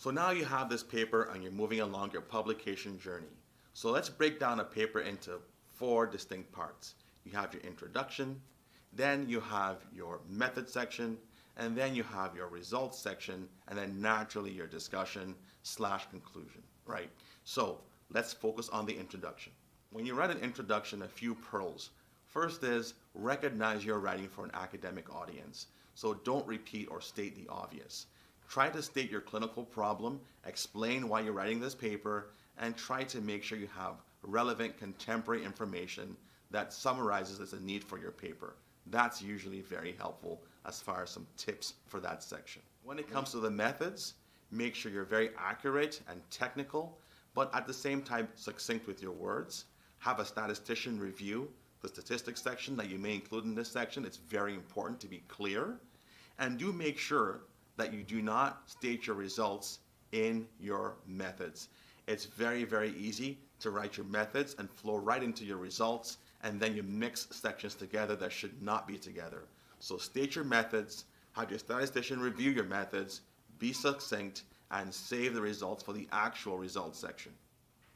So now you have this paper and you're moving along your publication journey. So let's break down a paper into four distinct parts. You have your introduction, then you have your method section, and then you have your results section, and then naturally your discussion / conclusion, right? So let's focus on the introduction. When you write an introduction, a few pearls. First is recognize you're writing for an academic audience. So don't repeat or state the obvious. Try to state your clinical problem, explain why you're writing this paper, and try to make sure you have relevant contemporary information that summarizes as a need for your paper. That's usually very helpful as far as some tips for that section. When it comes to the methods, make sure you're very accurate and technical, but at the same time succinct with your words. Have a statistician review the statistics section that you may include in this section. It's very important to be clear. And do make sure that you do not state your results in your methods. It's very, very easy to write your methods and flow right into your results, and then you mix sections together that should not be together. So state your methods, have your statistician review your methods, be succinct, and save the results for the actual results section.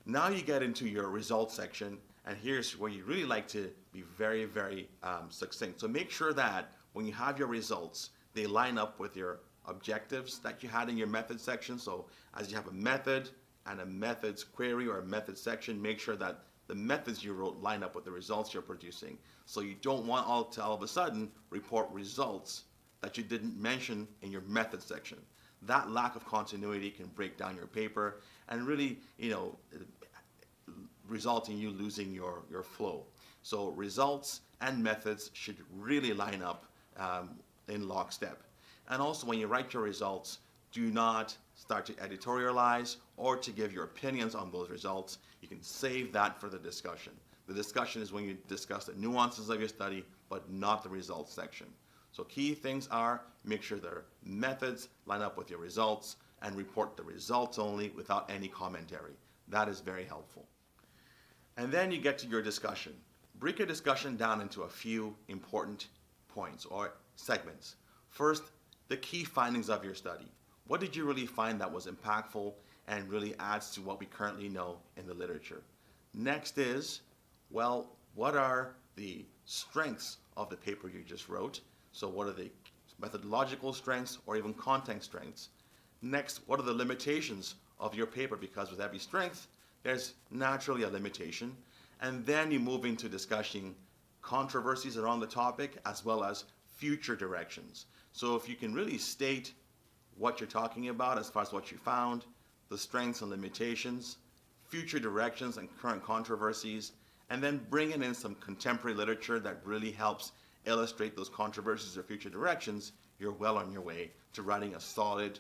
Now you get into your results section, and here's where you really like to be very, very succinct. So make sure that when you have your results, they line up with your objectives that you had in your method section. So as you have a method and a methods query or a method section, make sure that the methods you wrote line up with the results you're producing. So you don't want all of a sudden report results that you didn't mention in your method section. That lack of continuity can break down your paper and really, result in you losing your flow. So results and methods should really line up in lockstep. And also when you write your results, do not start to editorialize or to give your opinions on those results. You can save that for the discussion. The discussion is when you discuss the nuances of your study, but not the results section. So key things are make sure their methods line up with your results and report the results only without any commentary. That is very helpful. And then you get to your discussion. Break your discussion down into a few important points or segments. First, the key findings of your study. What did you really find that was impactful and really adds to what we currently know in the literature? Next is, what are the strengths of the paper you just wrote? So what are the methodological strengths or even content strengths? Next, what are the limitations of your paper? Because with every strength, there's naturally a limitation. And then you move into discussing controversies around the topic as well as future directions. So if you can really state what you're talking about as far as what you found, the strengths and limitations, future directions and current controversies, and then bringing in some contemporary literature that really helps illustrate those controversies or future directions, you're well on your way to writing a solid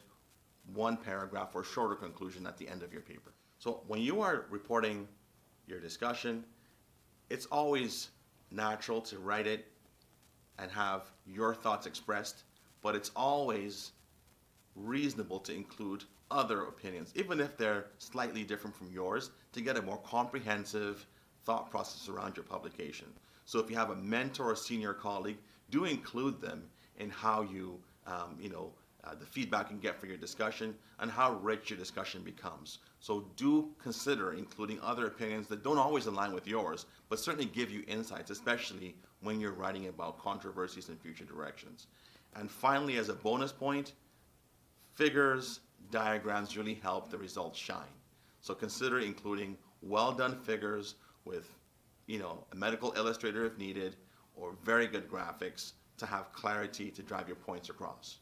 one paragraph or shorter conclusion at the end of your paper. So when you are reporting your discussion, it's always natural to write it and have your thoughts expressed, but it's always reasonable to include other opinions, even if they're slightly different from yours, to get a more comprehensive thought process around your publication. So if you have a mentor or senior colleague, do include them in how the feedback you can get for your discussion and how rich your discussion becomes. So do consider including other opinions that don't always align with yours, but certainly give you insights, especially when you're writing about controversies and future directions. And finally, as a bonus point, figures, diagrams really help the results shine. So consider including well-done figures with a medical illustrator if needed, or very good graphics to have clarity to drive your points across.